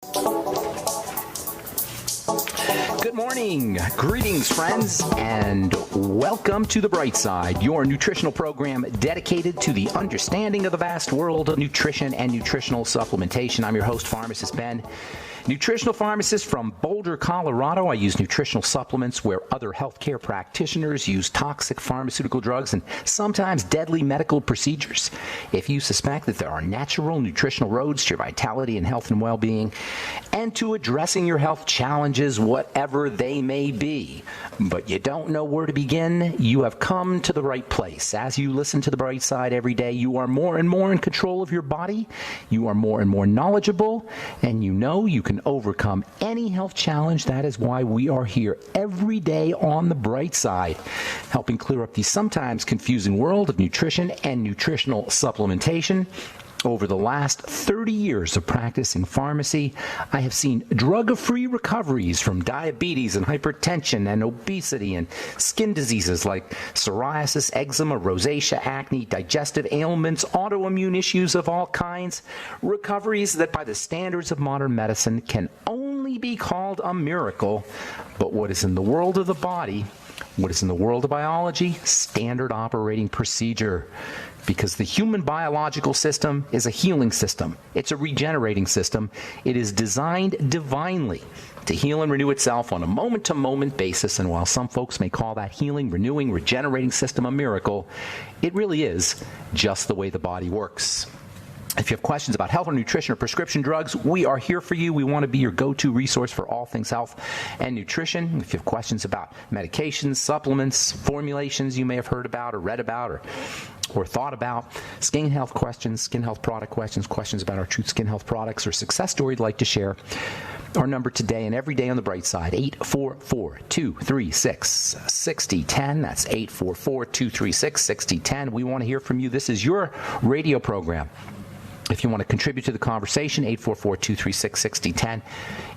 Good morning, greetings friends, and welcome to The Bright Side, your nutritional program dedicated to the understanding of the vast world of nutrition and nutritional supplementation. I'm your host, Pharmacist Ben, nutritional pharmacist from Boulder, Colorado. I use nutritional supplements where other healthcare practitioners use toxic pharmaceutical drugs and sometimes deadly medical procedures. If you suspect that there are natural nutritional roads to your vitality and health and well-being and to addressing your health challenges, whatever they may be, but you don't know where to begin, you have come to the right place. As you listen to The Bright Side every day, you are more and more in control of your body, you are more and more knowledgeable, and you know you can overcome any health challenge. That is why we are here every day on The Bright Side, helping clear up the sometimes confusing world of nutrition and nutritional supplementation. Over the last 30 years of practicing pharmacy, I have seen drug-free recoveries from diabetes and hypertension and obesity and skin diseases like psoriasis, eczema, rosacea, acne, digestive ailments, autoimmune issues of all kinds, recoveries that by the standards of modern medicine can only be called a miracle. But what is in the world of the body, what is in the world of biology, standard operating procedure. Because the human biological system is a healing system. It's a regenerating system. It is designed divinely to heal and renew itself on a moment-to-moment basis. And while some folks may call that healing, renewing, regenerating system a miracle, it really is just the way the body works. If you have questions about health or nutrition or prescription drugs, we are here for you. We want to be your go-to resource for all things health and nutrition. If you have questions about medications, supplements, formulations you may have heard about or read about or thought about, skin health questions, skin health product questions, questions about our Truth Skin Health products, or success story you'd like to share, our number today and every day on The Bright Side, 844-236-6010. That's 844-236-6010. We want to hear from you. This is your radio program. If you want to contribute to the conversation, 844-236-6010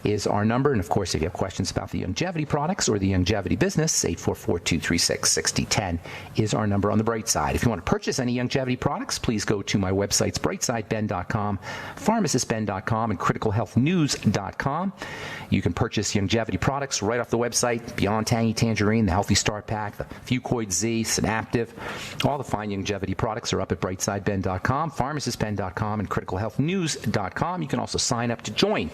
is our number. And, of course, if you have questions about the longevity products or the longevity business, 844-236-6010 is our number on The Bright Side. If you want to purchase any longevity products, please go to my websites, brightsideben.com, pharmacistben.com, and criticalhealthnews.com. You can purchase longevity products right off the website, Beyond Tangy Tangerine, the Healthy Start Pack, the Fucoid Z, Synaptive. All the fine longevity products are up at brightsideben.com, pharmacistben.com, and criticalhealthnews.com. You can also sign up to join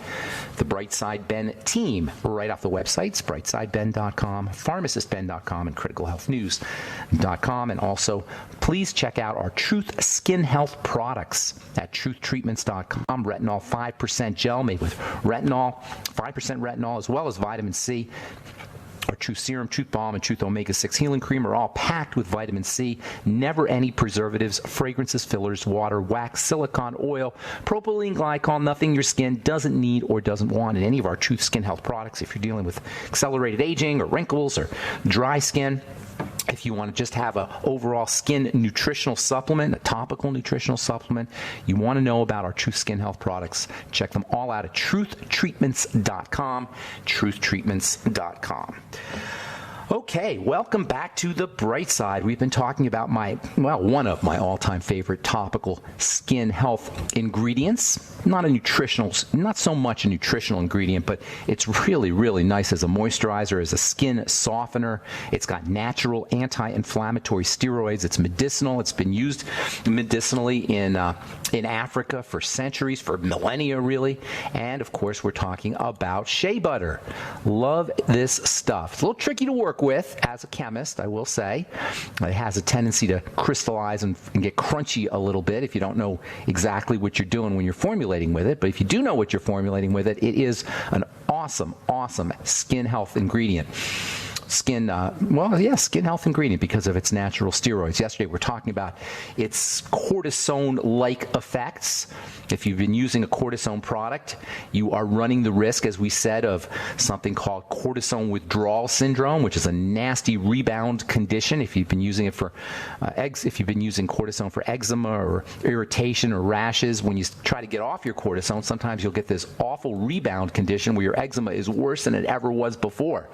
the Bright Side Ben team right off the websites, brightsideben.com, pharmacistben.com, and criticalhealthnews.com. And also, please check out our Truth Skin Health products at truthtreatments.com. Retinol 5% gel made with retinol, 5% retinol, as well as vitamin C. Our Truth Serum, Truth Balm, and Truth Omega-6 Healing Cream are all packed with vitamin C. Never any preservatives, fragrances, fillers, water, wax, silicone, oil, propylene glycol, nothing your skin doesn't need or doesn't want in any of our Truth Skin Health products. If you're dealing with accelerated aging or wrinkles or dry skin, if you want to just have an overall skin nutritional supplement, a topical nutritional supplement, you want to know about our Truth Skin Health products, check them all out at truthtreatments.com, truthtreatments.com. Okay, welcome back to The Bright Side. We've been talking about one of my all-time favorite topical skin health ingredients. Not so much a nutritional ingredient, but it's really, really nice as a moisturizer, as a skin softener. It's got natural anti-inflammatory steroids. It's medicinal. It's been used medicinally in Africa for centuries, for millennia, really. And, of course, we're talking about shea butter. Love this stuff. It's a little tricky to work with as a chemist, I will say. It has a tendency to crystallize and get crunchy a little bit if you don't know exactly what you're doing when you're formulating with it. But if you do know what you're formulating with it, it is an awesome, awesome skin health ingredient. Skin health ingredient because of its natural steroids. Yesterday we were talking about its cortisone-like effects. If you've been using a cortisone product, you are running the risk, as we said, of something called cortisone withdrawal syndrome, which is a nasty rebound condition. If you've been using it for if you've been using cortisone for eczema or irritation or rashes, when you try to get off your cortisone, sometimes you'll get this awful rebound condition where your eczema is worse than it ever was before.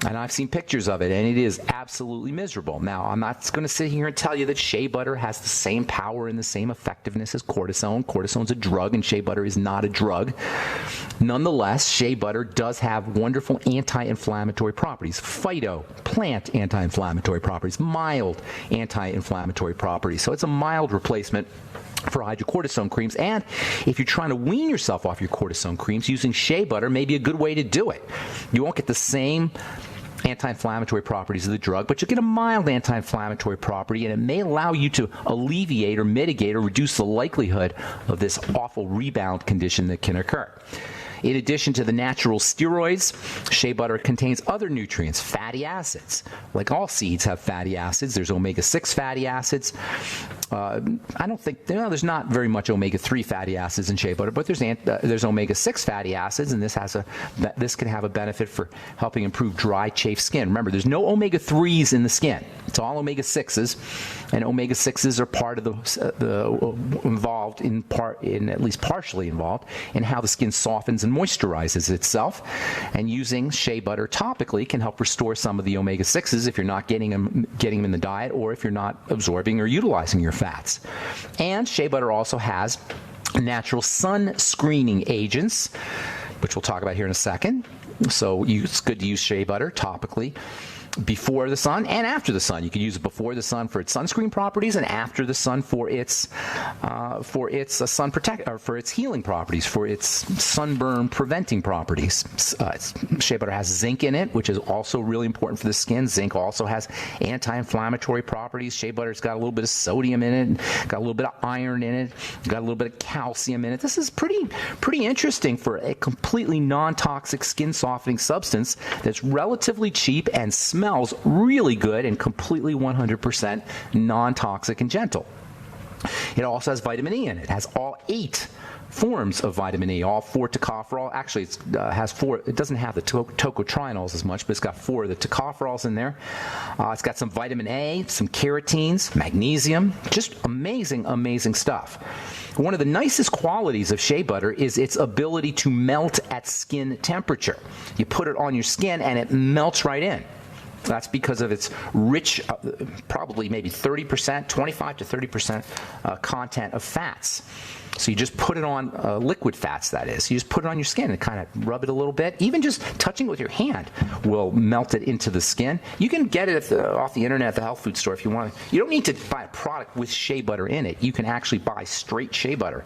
And I've seen pictures of it, and it is absolutely miserable. Now, I'm not going to sit here and tell you that shea butter has the same power and the same effectiveness as cortisone. Cortisone's a drug, and shea butter is not a drug. Nonetheless, shea butter does have wonderful anti-inflammatory properties, plant anti-inflammatory properties, mild anti-inflammatory properties. So it's a mild replacement for hydrocortisone creams. And if you're trying to wean yourself off your cortisone creams, using shea butter may be a good way to do it. You won't get the same anti-inflammatory properties of the drug, but you'll get a mild anti-inflammatory property, and it may allow you to alleviate or mitigate or reduce the likelihood of this awful rebound condition that can occur. In addition to the natural steroids, shea butter contains other nutrients, fatty acids. All seeds have fatty acids. There's omega-6 fatty acids. I don't think there's not very much omega-3 fatty acids in shea butter, but there's omega-6 fatty acids, and this can have a benefit for helping improve dry, chafed skin. Remember, there's no omega-3s in the skin. It's all omega-6s, and omega-6s are part of at least partially involved in how the skin softens and moisturizes itself. And using shea butter topically can help restore some of the omega-6s if you're not getting them in the diet, or if you're not absorbing or utilizing your fats. And shea butter also has natural sun screening agents, which we'll talk about here in a second. So it's good to use shea butter topically before the sun and after the sun. You can use it before the sun for its sunscreen properties, and after the sun for its sun protect, or for its healing properties, for its sunburn preventing properties. Shea butter has zinc in it, which is also really important for the skin. Zinc also has anti-inflammatory properties. Shea butter's got a little bit of sodium in it, got a little bit of iron in it, got a little bit of calcium in it. This is pretty interesting for a completely non-toxic skin softening substance that's relatively cheap and smells really good and completely 100% non-toxic and gentle. It also has vitamin E in it. It has all 8 forms of vitamin E, all 4 tocopherol. Actually, it has 4. It doesn't have the tocotrienols as much, but it's got 4 of the tocopherols in there. It's got some vitamin A, some carotenes, magnesium. Just amazing stuff. One of the nicest qualities of shea butter is its ability to melt at skin temperature. You put it on your skin and it melts right in. That's because of its rich, probably maybe 30%, 25 to 30% content of fats. So you just put it on liquid fats, that is. You just put it on your skin and kind of rub it a little bit. Even just touching it with your hand will melt it into the skin. You can get it off the internet at the health food store if you want. You don't need to buy a product with shea butter in it. You can actually buy straight shea butter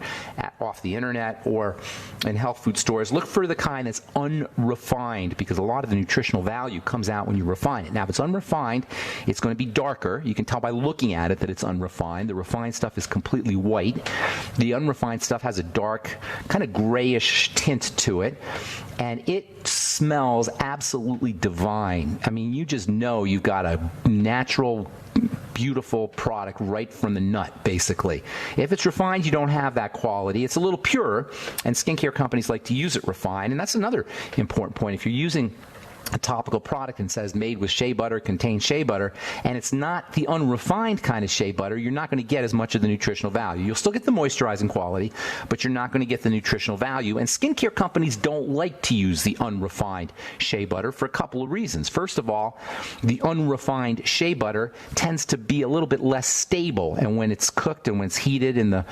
off the internet or in health food stores. Look for the kind that's unrefined, because a lot of the nutritional value comes out when you refine it. Now, if it's unrefined, it's going to be darker. You can tell by looking at it that it's unrefined. The refined stuff is completely white. The unrefined stuff has a dark, kind of grayish tint to it, and it smells absolutely divine. I mean, you just know you've got a natural, beautiful product right from the nut, basically. If it's refined, you don't have that quality. It's a little purer, and skincare companies like to use it refined, and that's another important point. If you're using a topical product and says made with shea butter, contains shea butter, and it's not the unrefined kind of shea butter, you're not going to get as much of the nutritional value. You'll still get the moisturizing quality, but you're not going to get the nutritional value. And skincare companies don't like to use the unrefined shea butter for a couple of reasons. First of all, the unrefined shea butter tends to be a little bit less stable, and when it's cooked and when it's heated in the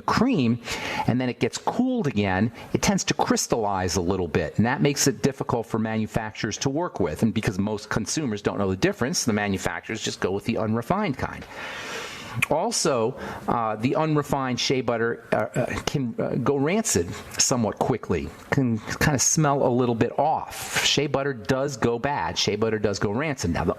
cream, and then it gets cooled again, it tends to crystallize a little bit, and that makes it difficult for manufacturers to work with. And because most consumers don't know the difference, the manufacturers just go with the unrefined kind. Also, the unrefined shea butter can go rancid somewhat quickly, can kind of smell a little bit off. Shea butter does go bad. Shea butter does go rancid. Now, the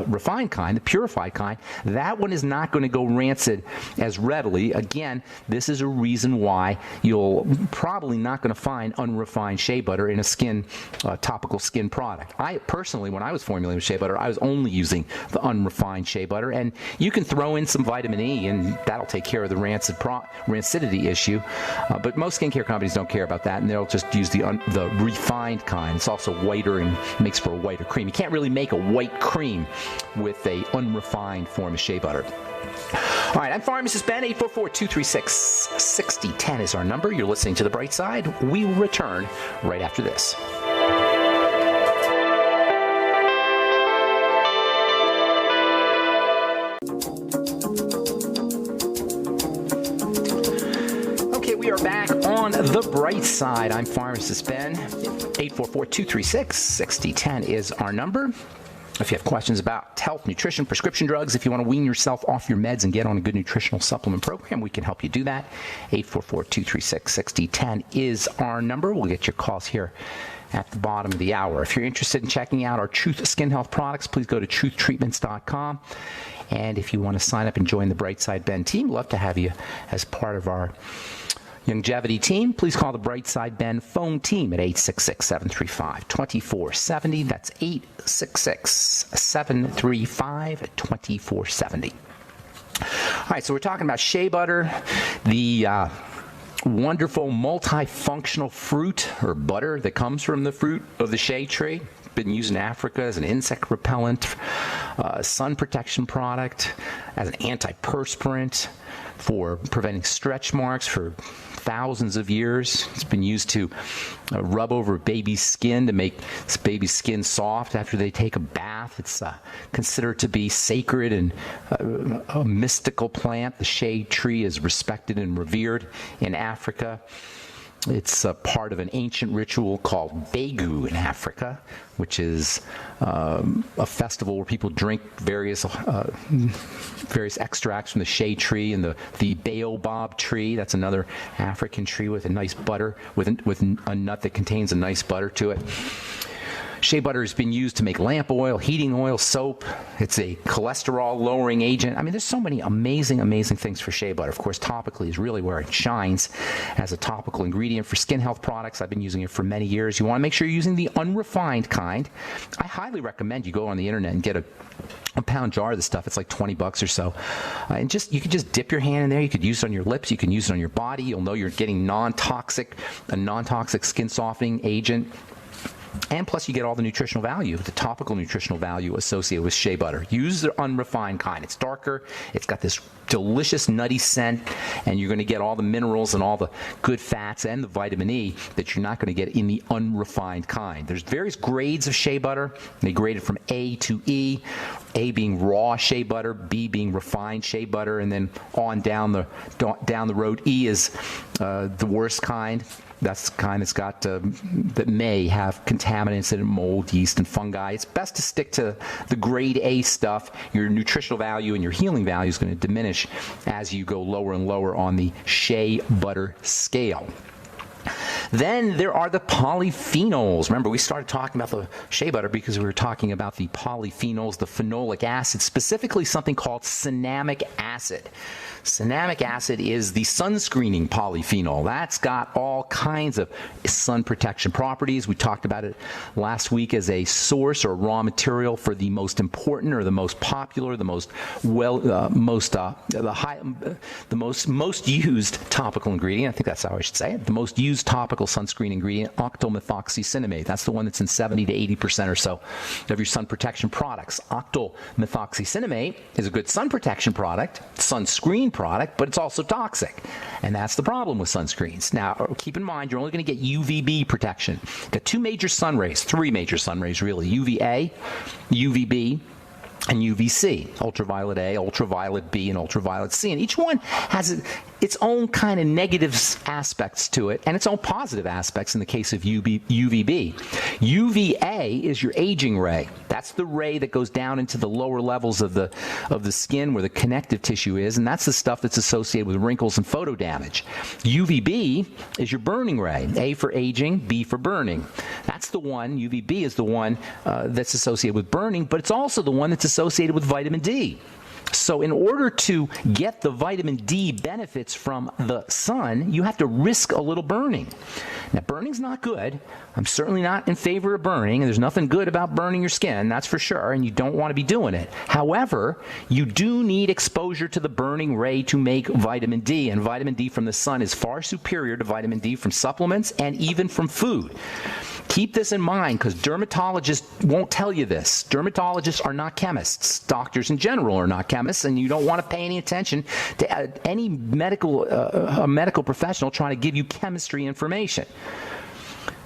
refined kind, the purified kind, that one is not going to go rancid as readily. Again, this is a reason why you'll probably not going to find unrefined shea butter in a topical skin product. I personally, when I was formulating shea butter, I was only using the unrefined shea butter, and you can throw in some vitamin E, and that'll take care of the rancidity issue. But most skincare companies don't care about that, and they'll just use the refined kind. It's also whiter and makes for a whiter cream. You can't really make a white cream with a unrefined form of shea butter. All right, I'm Pharmacist Ben. 844-236-6010 is our number. You're listening to The Bright Side. We will return right after this. The Bright Side. I'm Pharmacist Ben. 844-236-6010 is our number. If you have questions about health, nutrition, prescription drugs, if you want to wean yourself off your meds and get on a good nutritional supplement program, we can help you do that. 844-236-6010 is our number. We'll get your calls here at the bottom of the hour. If you're interested in checking out our Truth Skin Health products, please go to truthtreatments.com. And if you want to sign up and join the Brightside Ben team, love to have you as part of our longevity team. Please call the Brightside Ben phone team at 866-735-2470. That's 866-735-2470. All right, so we're talking about shea butter, the wonderful multifunctional fruit or butter that comes from the fruit of the shea tree. Been used in Africa as an insect repellent, sun protection product, as an antiperspirant for preventing stretch marks for thousands of years. It's been used to rub over baby's skin to make baby's skin soft after they take a bath. It's considered to be sacred and a mystical plant. The shea tree is respected and revered in Africa. It's a part of an ancient ritual called Begu in Africa, which is a festival where people drink various extracts from the shea tree and the baobab tree. That's another African tree with a nice butter, with a nut that contains a nice butter to it. Shea butter has been used to make lamp oil, heating oil, soap. It's a cholesterol-lowering agent. I mean, there's so many amazing, amazing things for shea butter. Of course, topically is really where it shines as a topical ingredient for skin health products. I've been using it for many years. You want to make sure you're using the unrefined kind. I highly recommend you go on the internet and get a pound jar of this stuff. It's like $20 or so. And you can just dip your hand in there. You could use it on your lips. You can use it on your body. You'll know you're getting a non-toxic skin softening agent. And plus, you get all the nutritional value, the topical nutritional value associated with shea butter. Use the unrefined kind. It's darker. It's got this delicious nutty scent, and you're going to get all the minerals and all the good fats and the vitamin E that you're not going to get in the unrefined kind. There's various grades of shea butter. They grade it from A to E, A being raw shea butter, B being refined shea butter, and then on down the road. E is the worst kind. That's the kind that's got that may have contaminants and mold, yeast, and fungi. It's best to stick to the grade A stuff. Your nutritional value and your healing value is going to diminish as you go lower and lower on the shea butter scale. Then there are the polyphenols. Remember, we started talking about the shea butter because we were talking about the polyphenols, the phenolic acid, specifically something called cinnamic acid. Cinnamic acid is the sunscreening polyphenol. That's got all kinds of sun protection properties. We talked about it last week as a source or raw material for the most important or the most popular, the most used topical ingredient. I think that's how I should say it. The most used topical sunscreen ingredient, octylmethoxycinnamate. That's the one that's in 70 to 80% or so of your sun protection products. Octylmethoxycinnamate is a good sun protection product, sunscreen product, but it's also toxic. And that's the problem with sunscreens. Now, keep in mind, you're only going to get UVB protection. Got three major sun rays really, UVA, UVB, and UVC, ultraviolet A, ultraviolet B, and ultraviolet C. And each one has its own kind of negative aspects to it and its own positive aspects in the case of UVB. UVA is your aging ray. That's the ray that goes down into the lower levels of the skin where the connective tissue is, and that's the stuff that's associated with wrinkles and photo damage. UVB is your burning ray. A for aging, B for burning. That's the one, UVB is the one that's associated with burning, but it's also the one that's associated with vitamin D. So in order to get the vitamin D benefits from the sun, you have to risk a little burning. Now, burning's not good. I'm certainly not in favor of burning, and there's nothing good about burning your skin, that's for sure, and you don't want to be doing it. However, you do need exposure to the burning ray to make vitamin D, and vitamin D from the sun is far superior to vitamin D from supplements and even from food. Keep this in mind because dermatologists won't tell you this. Dermatologists are not chemists. Doctors in general are not chemists, and you don't want to pay any attention to any medical professional trying to give you chemistry information.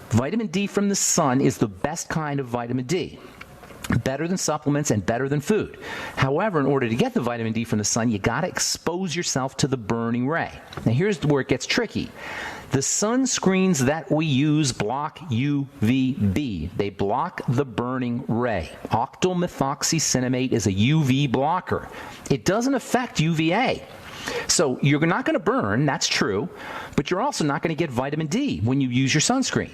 Vitamin D from the sun is the best kind of vitamin D. Better than supplements and better than food. However, in order to get the vitamin D from the sun, you got to expose yourself to the burning ray. Now, here's where it gets tricky. The sunscreens that we use block UVB. They block the burning ray. Octylmethoxycinnamate is a UV blocker. It doesn't affect UVA. So you're not going to burn, that's true, but you're also not going to get vitamin D when you use your sunscreen.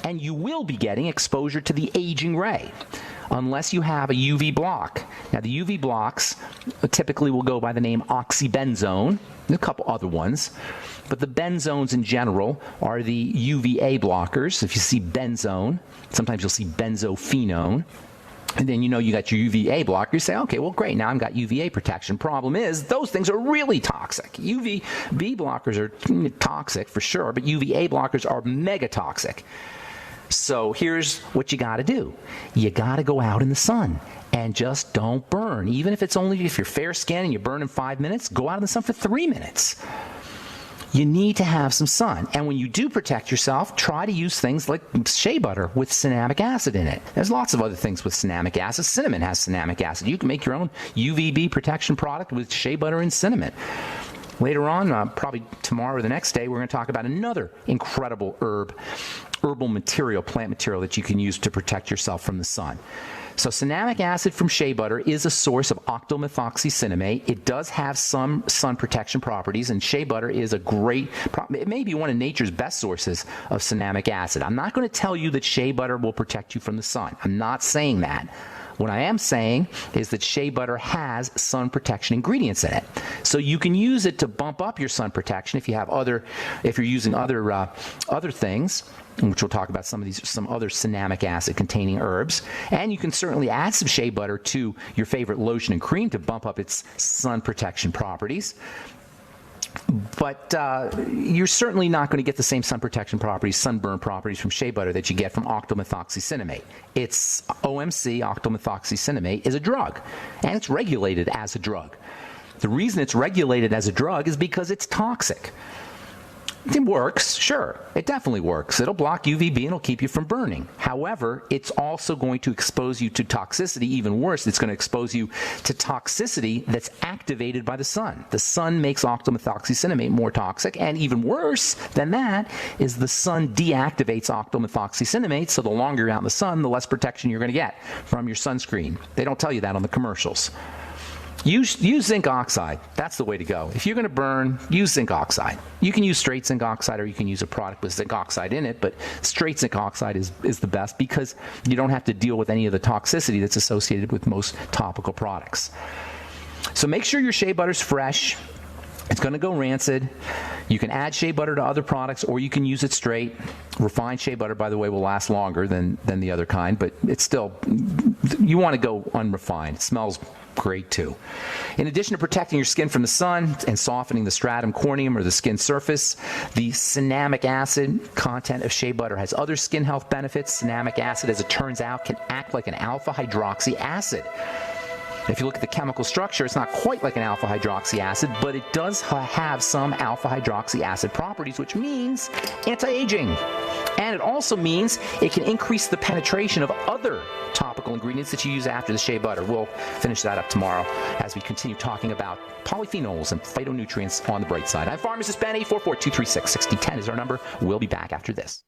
And you will be getting exposure to the aging ray unless you have a UV block. Now, the UV blocks typically will go by the name oxybenzone, and a couple other ones, but the benzones in general are the UVA blockers. If you see benzone, sometimes you'll see benzophenone. And then you got your UVA blocker. You say, okay, well, great, now I've got UVA protection. Problem is, those things are really toxic. UVB blockers are toxic for sure, but UVA blockers are mega toxic. So here's what you got to do. You got to go out in the sun and just don't burn. Even if you're fair skinned and you burn in 5 minutes, go out in the sun for 3 minutes. You need to have some sun. And when you do protect yourself, try to use things like shea butter with cinnamic acid in it. There's lots of other things with cinnamic acid. Cinnamon has cinnamic acid. You can make your own UVB protection product with shea butter and cinnamon. Later on, probably tomorrow or the next day, we're going to talk about another incredible herbal material, plant material that you can use to protect yourself from the sun. So cinnamic acid from shea butter is a source of octylmethoxycinnamate. It does have some sun protection properties, and shea butter is it may be one of nature's best sources of cinnamic acid. I'm not going to tell you that shea butter will protect you from the sun. I'm not saying that. What I am saying is that shea butter has sun protection ingredients in it. So you can use it to bump up your sun protection if you're using other things, which we'll talk about some other cinnamic acid containing herbs. And you can certainly add some shea butter to your favorite lotion and cream to bump up its sun protection properties. But you're certainly not going to get the same sun protection properties, sunburn properties from shea butter that you get from octylmethoxycinnamate. It's OMC, octylmethoxycinnamate, is a drug, and it's regulated as a drug. The reason it's regulated as a drug is because it's toxic. It works, sure. It definitely works. It'll block UVB and it'll keep you from burning. However, it's also going to expose you to toxicity. Even worse, it's going to expose you to toxicity that's activated by the sun. The sun makes octylmethoxycinnamate more toxic, and even worse than that is the sun deactivates octylmethoxycinnamate, so the longer you're out in the sun, the less protection you're going to get from your sunscreen. They don't tell you that on the commercials. Use zinc oxide. That's the way to go. If you're going to burn, use zinc oxide. You can use straight zinc oxide, or you can use a product with zinc oxide in it, but straight zinc oxide is the best because you don't have to deal with any of the toxicity that's associated with most topical products. So make sure your shea butter's fresh. It's going to go rancid. You can add shea butter to other products, or you can use it straight. Refined shea butter, by the way, will last longer than the other kind, but it's still, you want to go unrefined. It smells great too. In addition to protecting your skin from the sun and softening the stratum corneum or the skin surface, the cinnamic acid content of shea butter has other skin health benefits. Cinnamic acid, as it turns out, can act like an alpha hydroxy acid. If you look at the chemical structure, it's not quite like an alpha hydroxy acid, but it does have some alpha hydroxy acid properties, which means anti-aging. And it also means it can increase the penetration of other topical ingredients that you use after the shea butter. We'll finish that up tomorrow as we continue talking about polyphenols and phytonutrients on the bright side. I'm Pharmacist Ben. 844-236-6010 is our number. We'll be back after this.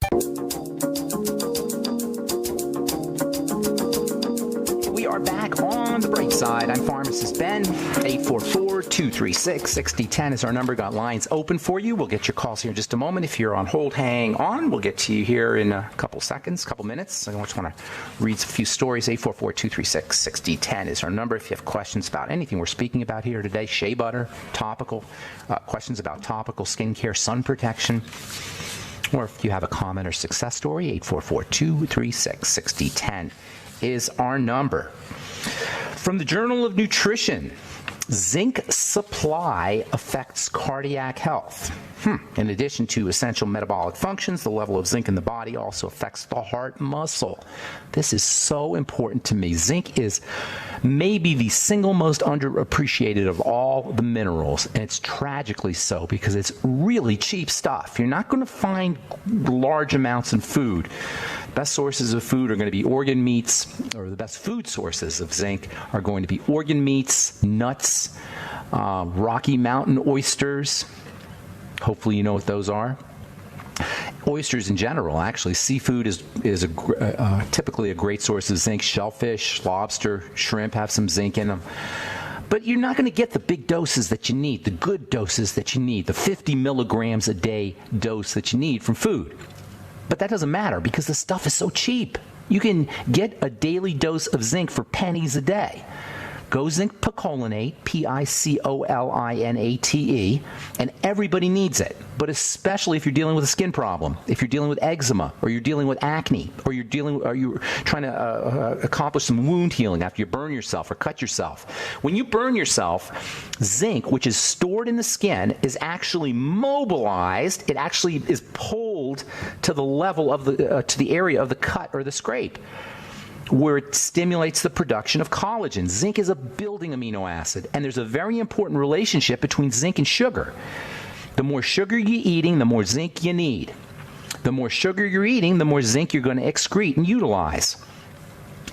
We are back on the bright side. I'm Pharmacist Ben. 844-236-6010 is our number. Got lines open for you. We'll get your calls here in just a moment. If you're on hold, hang on. We'll get to you here in a couple seconds, couple minutes. I just want to read a few stories. 844-236-6010 is our number. If you have questions about anything we're speaking about here today, shea butter, topical, questions about topical skincare, sun protection, or if you have a comment or success story, 844-236-6010 is our number. From the Journal of Nutrition, zinc supply affects cardiac health. In addition to essential metabolic functions, the level of zinc in the body also affects the heart muscle. This is so important to me. Zinc is maybe the single most underappreciated of all the minerals, and it's tragically so because it's really cheap stuff. You're not going to find large amounts in food. Best sources of food are going to be organ meats, or the best food sources of zinc are going to be organ meats, nuts, Rocky Mountain oysters. Hopefully you know what those are. Oysters in general, actually. Seafood is typically a great source of zinc. Shellfish, lobster, shrimp have some zinc in them. But you're not going to get the big doses that you need, the good doses that you need, the 50 milligrams a day dose that you need from food. But that doesn't matter because the stuff is so cheap. You can get a daily dose of zinc for pennies a day. Go zinc picolinate, Picolinate, and everybody needs it. But especially if you're dealing with a skin problem, if you're dealing with eczema, or you're dealing with acne, or you're trying to accomplish some wound healing after you burn yourself or cut yourself. When you burn yourself, zinc, which is stored in the skin, is actually mobilized. It actually is pulled to the level of to the area of the cut or the scrape, where it stimulates the production of collagen. Zinc is a building amino acid, and there's a very important relationship between zinc and sugar. The more sugar you're eating, the more zinc you need. The more sugar you're eating, the more zinc you're going to excrete and utilize.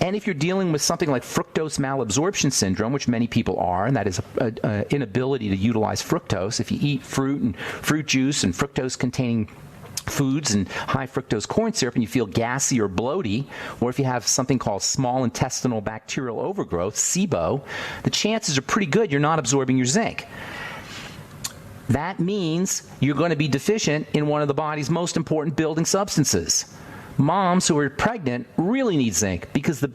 And if you're dealing with something like fructose malabsorption syndrome, which many people are, and that is an inability to utilize fructose, if you eat fruit and fruit juice and fructose-containing foods and high fructose corn syrup and you feel gassy or bloaty, or if you have something called small intestinal bacterial overgrowth, SIBO, the chances are pretty good you're not absorbing your zinc. That means you're going to be deficient in one of the body's most important building substances. Moms who are pregnant really need zinc because the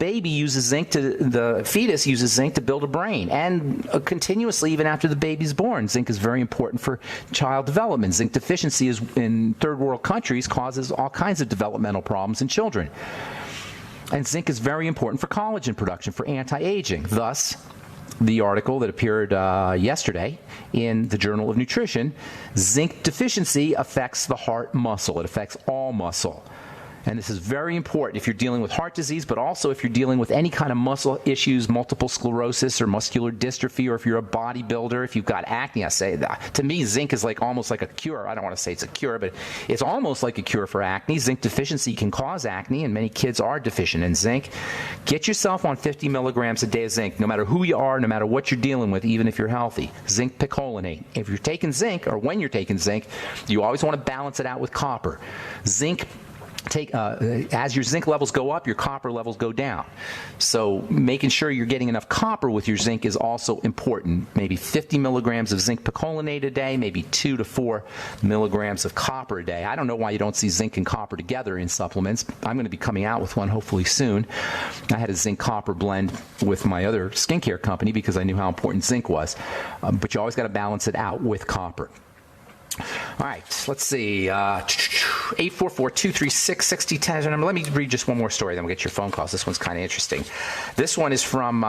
fetus uses zinc to build a brain, and continuously even after the baby's born. Zinc is very important for child development. Zinc deficiency in third world countries causes all kinds of developmental problems in children. And zinc is very important for collagen production, for anti-aging. Thus, the article that appeared yesterday in the Journal of Nutrition, zinc deficiency affects the heart muscle. It affects all muscle. And this is very important if you're dealing with heart disease, but also if you're dealing with any kind of muscle issues, multiple sclerosis or muscular dystrophy, or if you're a bodybuilder, if you've got acne. I say that. To me, zinc is almost like a cure. I don't want to say it's a cure, but it's almost like a cure for acne. Zinc deficiency can cause acne, and many kids are deficient in zinc. Get yourself on 50 milligrams a day of zinc, no matter who you are, no matter what you're dealing with, even if you're healthy. Zinc picolinate. If you're taking zinc, or when you're taking zinc, you always want to balance it out with copper. Zinc as your zinc levels go up, your copper levels go down. So making sure you're getting enough copper with your zinc is also important. Maybe 50 milligrams of zinc picolinate a day, maybe 2 to 4 milligrams of copper a day. I don't know why you don't see zinc and copper together in supplements. I'm going to be coming out with one hopefully soon. I had a zinc copper blend with my other skincare company because I knew how important zinc was. But you always got to balance it out with copper. All right, let's see. 844-236-6010. Let me read just one more story, then we'll get your phone calls. This one's kind of interesting. This one is from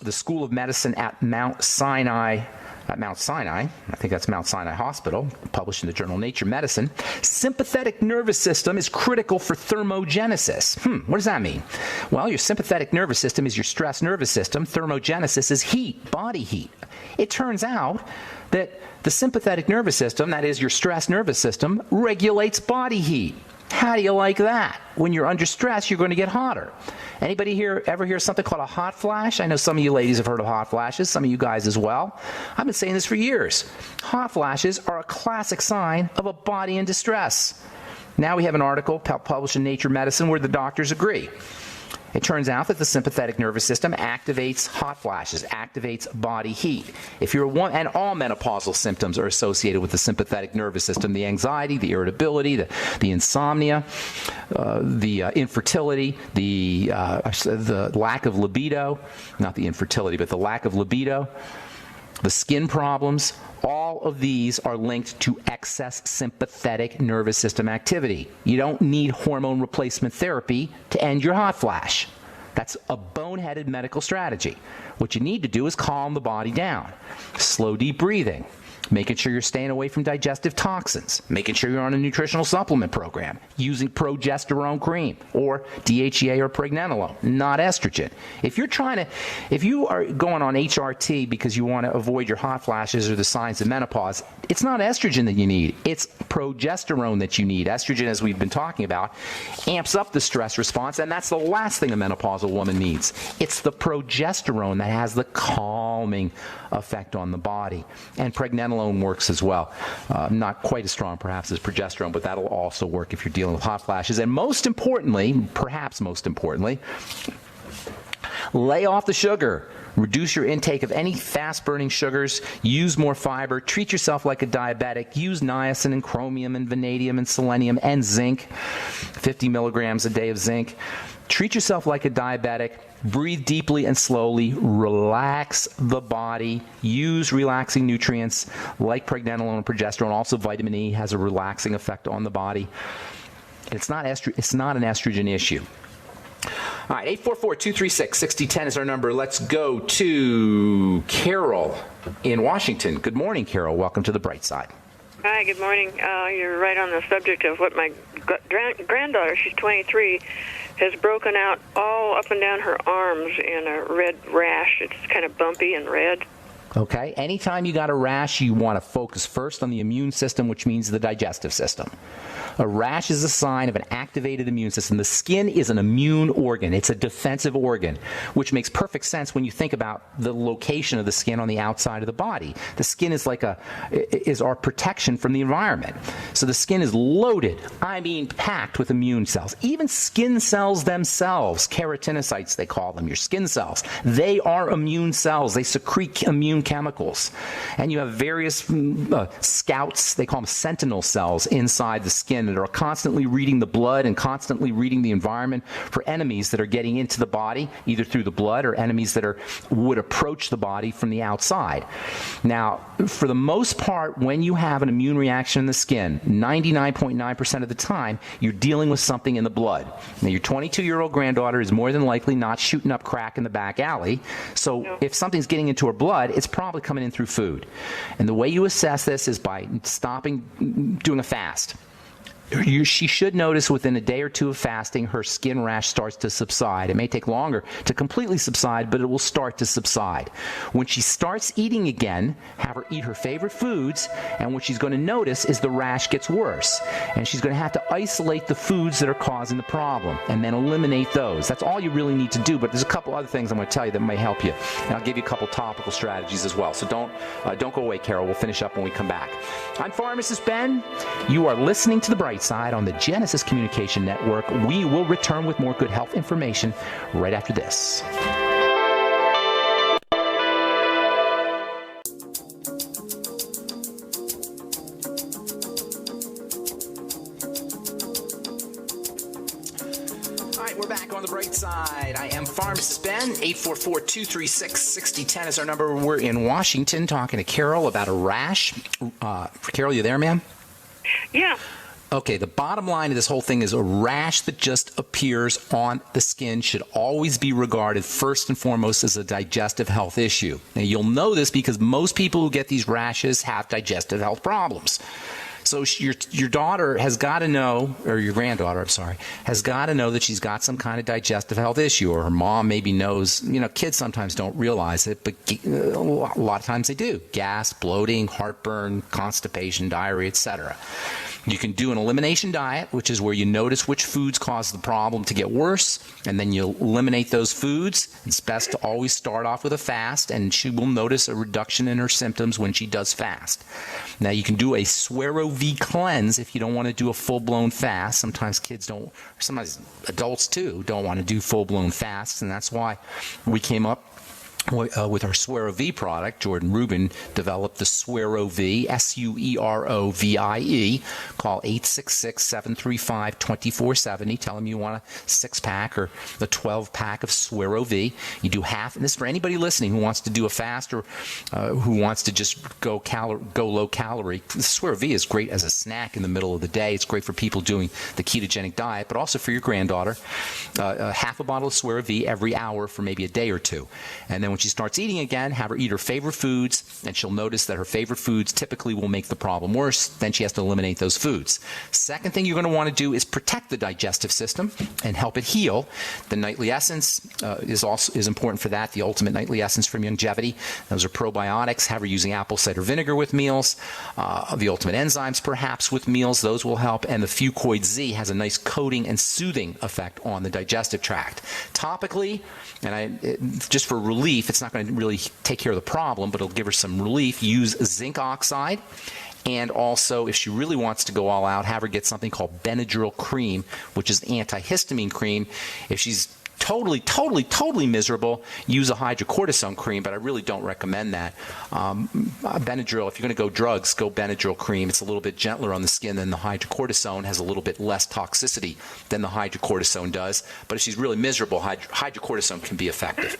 the School of Medicine at Mount Sinai. I think that's Mount Sinai Hospital, published in the journal Nature Medicine. Sympathetic nervous system is critical for thermogenesis. What does that mean? Well, your sympathetic nervous system is your stress nervous system. Thermogenesis is heat, body heat. It turns out that the sympathetic nervous system, that is your stress nervous system, regulates body heat. How do you like that? When you're under stress, you're going to get hotter. Anybody here ever hear something called a hot flash? I know some of you ladies have heard of hot flashes, some of you guys as well. I've been saying this for years. Hot flashes are a classic sign of a body in distress. Now we have an article published in Nature Medicine where the doctors agree. It turns out that the sympathetic nervous system activates hot flashes, activates body heat. If you're and all menopausal symptoms are associated with the sympathetic nervous system: the anxiety, the irritability, the insomnia, the infertility, the lack of libido, not the infertility, but the lack of libido, the skin problems. All of these are linked to excess sympathetic nervous system activity. You don't need hormone replacement therapy to end your hot flash. That's a boneheaded medical strategy. What you need to do is calm the body down. Slow, deep breathing. Making sure you're staying away from digestive toxins, making sure you're on a nutritional supplement program, using progesterone cream or DHEA or pregnenolone, not estrogen. If you are going on HRT because you want to avoid your hot flashes or the signs of menopause, it's not estrogen that you need. It's progesterone that you need. Estrogen, as we've been talking about, amps up the stress response, and that's the last thing a menopausal woman needs. It's the progesterone that has the calming effect on the body. And pregnenolone pregnenolone works as well. Not quite as strong, perhaps, as progesterone, but that'll also work if you're dealing with hot flashes. And most importantly, perhaps most importantly, lay off the sugar. Reduce your intake of any fast-burning sugars. Use more fiber. Treat yourself like a diabetic. Use niacin and chromium and vanadium and selenium and zinc. 50 milligrams a day of zinc. Treat yourself like a diabetic. Breathe deeply and slowly. Relax the body. Use relaxing nutrients like pregnenolone and progesterone. Also, vitamin E has a relaxing effect on the body. It's not an estrogen issue. All right, 844-236-6010 is our number. Let's go to Carol in Washington. Good morning, Carol. Welcome to the Bright Side. Hi, good morning. You're right on the subject of what my granddaughter, she's 23, has broken out all up and down her arms in a red rash. It's kind of bumpy and red. Okay, anytime you got a rash, you want to focus first on the immune system, which means the digestive system. A rash is a sign of an activated immune system. The skin is an immune organ. It's a defensive organ, which makes perfect sense when you think about the location of the skin on the outside of the body. The skin is is our protection from the environment. So the skin is loaded, packed with immune cells. Even skin cells themselves, keratinocytes they call them, your skin cells, they are immune cells. They secrete immune chemicals. And you have various scouts, they call them sentinel cells inside the skin that are constantly reading the blood and constantly reading the environment for enemies that are getting into the body, either through the blood or enemies that would approach the body from the outside. Now, for the most part, when you have an immune reaction in the skin, 99.9% of the time, you're dealing with something in the blood. Now, your 22-year-old granddaughter is more than likely not shooting up crack in the back alley, so if something's getting into her blood, it's probably coming in through food. And the way you assess this is by doing a fast. She should notice within a day or two of fasting, her skin rash starts to subside. It may take longer to completely subside, but it will start to subside. When she starts eating again, have her eat her favorite foods, and what she's going to notice is the rash gets worse. And she's going to have to isolate the foods that are causing the problem and then eliminate those. That's all you really need to do, but there's a couple other things I'm going to tell you that may help you. And I'll give you a couple topical strategies as well. So don't go away, Carol. We'll finish up when we come back. I'm Pharmacist Ben. You are listening to The Bright Side on the Genesis Communication Network. We will return with more good health information right after this. We're back on the Bright Side. I am Pharmacist Ben. 844-236-6010 is our number. We're in Washington talking to Carol about a rash. Carol, you there, ma'am? Yeah. Okay, the bottom line of this whole thing is a rash that just appears on the skin should always be regarded first and foremost as a digestive health issue. Now, you'll know this because most people who get these rashes have digestive health problems. So your daughter has got to know, or your granddaughter, I'm sorry, has got to know that she's got some kind of digestive health issue, or her mom maybe knows. You know, kids sometimes don't realize it, but a lot of times they do. Gas, bloating, heartburn, constipation, diarrhea, etc. You can do an elimination diet, which is where you notice which foods cause the problem to get worse, and then you eliminate those foods. It's best to always start off with a fast, and she will notice a reduction in her symptoms when she does fast. Now, you can do a Swero-V cleanse if you don't want to do a full-blown fast. Sometimes kids don't, sometimes adults too, don't want to do full-blown fasts, and that's why we came up with our Swero-V product. Jordan Rubin developed the Swero-V, Suerovie. Call 866-735-2470. Tell them you want a 6-pack or the 12-pack of Swero-V. You do half, and this is for anybody listening who wants to do a fast or who wants to just go low calorie. The Swero-V is great as a snack in the middle of the day. It's great for people doing the ketogenic diet, but also for your granddaughter. Half a bottle of Swero-V every hour for maybe a day or two. And then when she starts eating again, have her eat her favorite foods, and she'll notice that her favorite foods typically will make the problem worse. Then she has to eliminate those foods. Second thing you're going to want to do is protect the digestive system and help it heal. The Nightly Essence is important for that. The Ultimate Nightly Essence from Longevity. Those are probiotics. Have her using apple cider vinegar with meals. The Ultimate Enzymes perhaps with meals. Those will help. And the Fucoid Z has a nice coating and soothing effect on the digestive tract. Topically, and just for relief, relief. It's not going to really take care of the problem, but it'll give her some relief. Use zinc oxide. And also, if she really wants to go all out, have her get something called Benadryl cream, which is antihistamine cream. If she's totally miserable, use a hydrocortisone cream, but I really don't recommend that. Benadryl, if you're going to go drugs, go Benadryl cream. It's a little bit gentler on the skin than the hydrocortisone, has a little bit less toxicity than the hydrocortisone does. But if she's really miserable, hydrocortisone can be effective.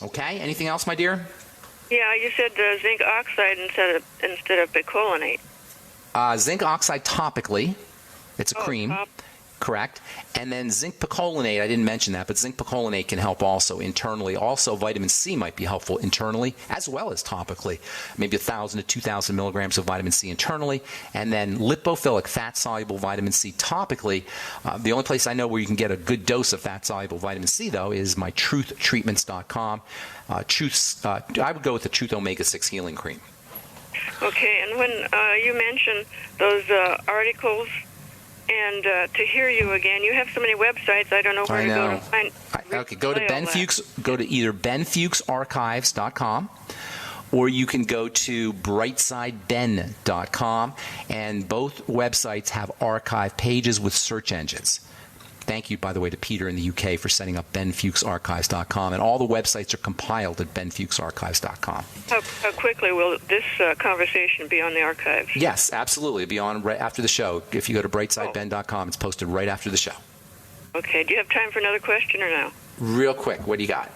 Okay, anything else, my dear? Yeah, you said zinc oxide instead of bicolinate. Zinc oxide topically. It's a cream. Correct. And then zinc picolinate, I didn't mention that, but zinc picolinate can help also internally. Also, vitamin C might be helpful internally as well as topically. Maybe 1,000 to 2,000 milligrams of vitamin C internally. And then lipophilic, fat-soluble vitamin C topically. The only place I know where you can get a good dose of fat-soluble vitamin C, though, is my truthtreatments.com. I would go with the Truth Omega-6 Healing Cream. Okay, and when you mentioned those articles, and to hear you again, you have so many websites, I don't know where to go to find. Okay, go to Ben Fuchs. Go to either benfuchsarchives.com, or you can go to brightsideben.com, and both websites have archive pages with search engines. Thank you, by the way, to Peter in the UK for setting up benfuchsarchives.com, and all the websites are compiled at benfuchsarchives.com. How quickly will this conversation be on the archives? Yes, absolutely. It'll be on right after the show. If you go to brightsideben.com, it's posted right after the show. Okay. Do you have time for another question or no? Real quick, what do you got?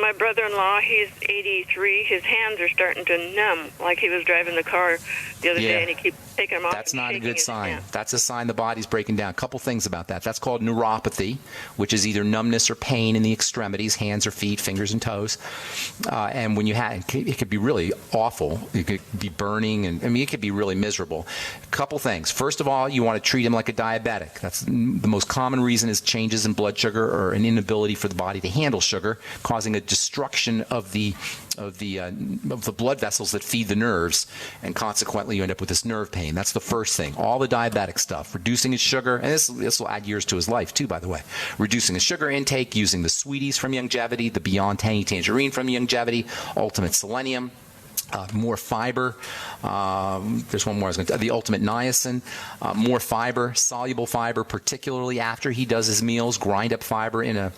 My brother-in-law, he's 83. His hands are starting to numb, like he was driving the car the other day, and he keeps taking them off. That's not a good sign. That's a sign the body's breaking down. A couple things about that. That's called neuropathy, which is either numbness or pain in the extremities, hands or feet, fingers and toes. And when you have, it could be really awful. It could be burning, and it could be really miserable. A couple things. First of all, you want to treat him like a diabetic. That's the most common reason is changes in blood sugar or an inability for the body to handle sugar, causing a destruction of the blood vessels that feed the nerves, and consequently you end up with this nerve pain. That's the first thing. All the diabetic stuff, reducing his sugar, and this will add years to his life too, by the way. Reducing his sugar intake, using the Sweeties from Youngevity, the Beyond Tangy Tangerine from Youngevity, Ultimate Selenium. More fiber. There's one more I was going to. The Ultimate Niacin. More fiber, soluble fiber, particularly after he does his meals. Grind up fiber in a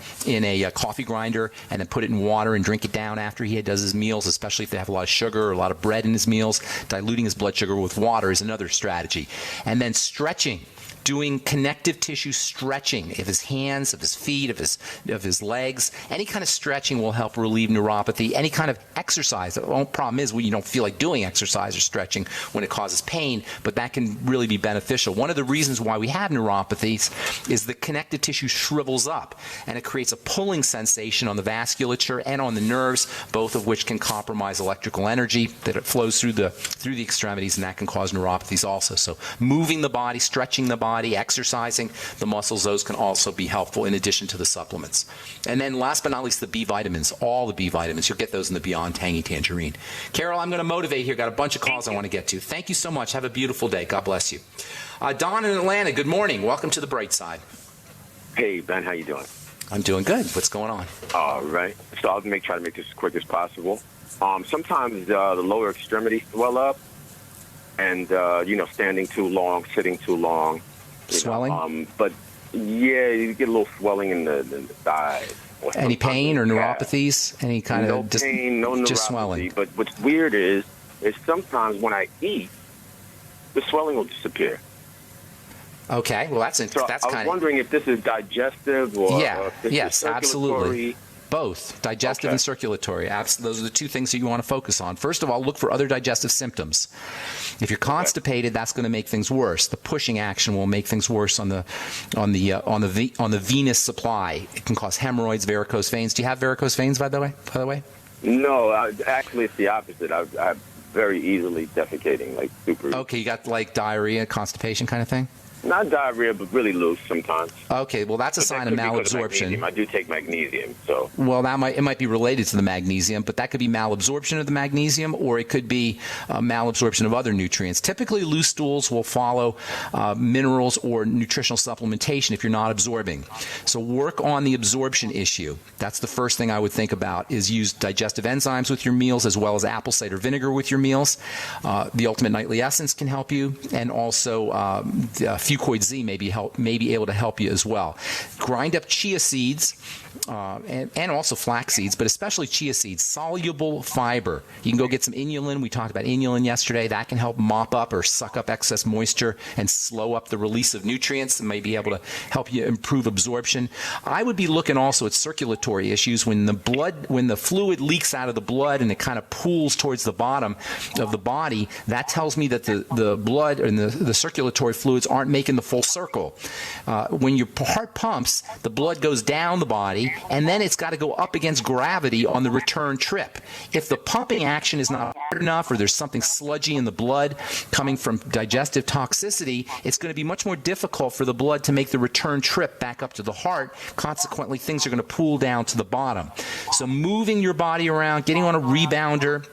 coffee grinder, and then put it in water and drink it down after he does his meals. Especially if they have a lot of sugar or a lot of bread in his meals, diluting his blood sugar with water is another strategy. And then stretching. Doing connective tissue stretching of his hands, of his feet, of his legs. Any kind of stretching will help relieve neuropathy. Any kind of exercise. The only problem is when you don't feel like doing exercise or stretching when it causes pain, but that can really be beneficial. One of the reasons why we have neuropathies is the connective tissue shrivels up, and it creates a pulling sensation on the vasculature and on the nerves, both of which can compromise electrical energy that it flows through the extremities, and that can cause neuropathies also. So moving the body, stretching the body, exercising the muscles, those can also be helpful in addition to the supplements. And then last but not least, the B vitamins, all the B vitamins. You'll get those in the Beyond Tangy Tangerine. Carol, I'm going to motivate here. Got a bunch of calls I want to get to. Thank you so much. Have a beautiful day. God bless you. Don in Atlanta, good morning. Welcome to the Bright Side. Hey, Ben, how you doing? I'm doing good. What's going on? All right. So I'll try to make this as quick as possible. Sometimes the lower extremities swell and standing too long, sitting too long. Swelling? But yeah, you get a little swelling in the thighs. Any pain or neuropathies? Any kind no of just pain, no neuropathy. Just swelling. But what's weird is sometimes when I eat, the swelling will disappear. Okay, well that's So that's I was kind of wondering if this is digestive or if this yes, is absolutely. Both, digestive and circulatory. Those are the two things that you want to focus on. First of all, look for other digestive symptoms. If you're constipated, that's going to make things worse. The pushing action will make things worse on the venous supply. It can cause hemorrhoids, varicose veins. Do you have varicose veins, by the way? No, actually it's the opposite. I'm very easily defecating, like super. Okay, you got like diarrhea, constipation kind of thing? Not diarrhea, but really loose sometimes. Okay, well, that's a But sign that of could be because malabsorption. magnesium. I do take magnesium, so. Well, it might be related to the magnesium, but that could be malabsorption of the magnesium, or it could be malabsorption of other nutrients. Typically, loose stools will follow minerals or nutritional supplementation if you're not absorbing. So work on the absorption issue. That's the first thing I would think about, is use digestive enzymes with your meals as well as apple cider vinegar with your meals. The Ultimate Nightly Essence can help you, and also Fucoid Z may be able to help you as well. Grind up chia seeds and also flax seeds, but especially chia seeds, soluble fiber. You can go get some inulin. We talked about inulin yesterday. That can help mop up or suck up excess moisture and slow up the release of nutrients and may be able to help you improve absorption. I would be looking also at circulatory issues. When the fluid leaks out of the blood and it kind of pools towards the bottom of the body, that tells me that the blood and the circulatory fluids aren't making the full circle. When your heart pumps, the blood goes down the body, and then it's got to go up against gravity on the return trip. If the pumping action is not hard enough, or there's something sludgy in the blood coming from digestive toxicity, it's going to be much more difficult for the blood to make the return trip back up to the heart. Consequently, things are going to pool down to the bottom. So moving your body around, getting on a rebounder,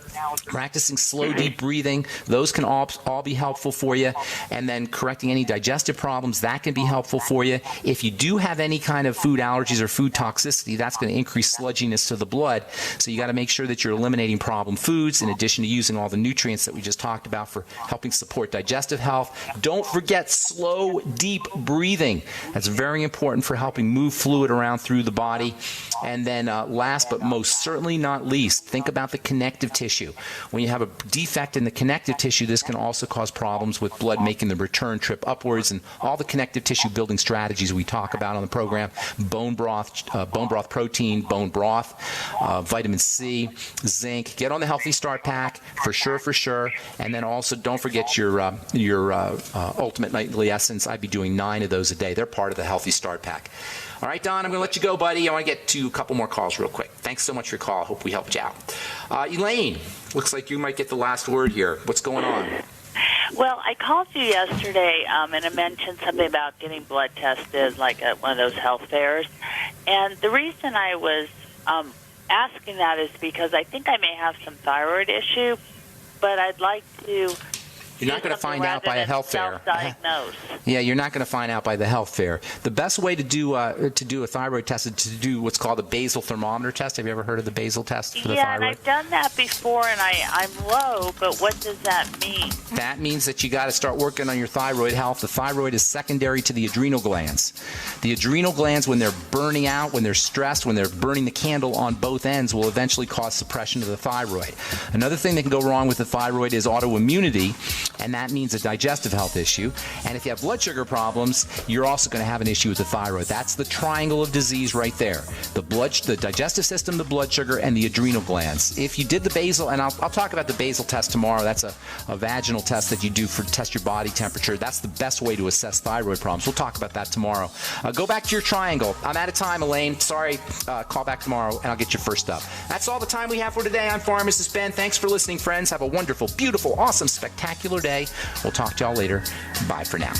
practicing slow, deep breathing, those can all be helpful for you. And then correcting any digestive problems, that can be helpful for you. If you do have any kind of food allergies or food toxicity, that's going to increase sludginess to the blood. So you got to make sure that you're eliminating problem foods in addition to using all the nutrients that we just talked about for helping support digestive health. Don't forget slow, deep breathing. That's very important for helping move fluid around through the body. And then last but most certainly not least, think about the connective tissue. When you have a defect in the connective tissue, this can also cause problems with blood making the return trip upwards, and all the connective tissue building strategies we talk about on the program: bone broth protein, bone broth, vitamin C, zinc. Get on the Healthy Start Pack for sure. And then also don't forget your Ultimate Nightly Essence. I'd be doing 9 of those a day. They're part of the Healthy Start Pack. All right, Don, I'm going to let you go, buddy. I want to get to a couple more calls real quick. Thanks so much for your call. Hope we helped you out. Elaine, looks like you might get the last word here. What's going on? Well, I called you yesterday, and I mentioned something about getting blood tested, like at one of those health fairs. And the reason I was asking that is because I think I may have some thyroid issue, but I'd like to... You're not going to find out by a health fair. Self-diagnose. Yeah, you're not going to find out by the health fair. The best way to do a thyroid test is to do what's called a basal thermometer test. Have you ever heard of the basal test for the thyroid? Yeah, and I've done that before, and I'm low, but what does that mean? That means that you got to start working on your thyroid health. The thyroid is secondary to the adrenal glands. The adrenal glands, when they're burning out, when they're stressed, when they're burning the candle on both ends, will eventually cause suppression of the thyroid. Another thing that can go wrong with the thyroid is autoimmunity, and that means a digestive health issue. And if you have blood sugar problems, you're also going to have an issue with the thyroid. That's the triangle of disease right there. The digestive system, the blood sugar, and the adrenal glands. If you did the basal, and I'll talk about the basal test tomorrow. That's a vaginal test that you do to test your body temperature. That's the best way to assess thyroid problems. We'll talk about that tomorrow. Go back to your triangle. I'm out of time, Elaine. Sorry. Call back tomorrow, and I'll get you first up. That's all the time we have for today. I'm Pharmacist Ben. Thanks for listening, friends. Have a wonderful, beautiful, awesome, spectacular day. We'll talk to y'all later. Bye for now.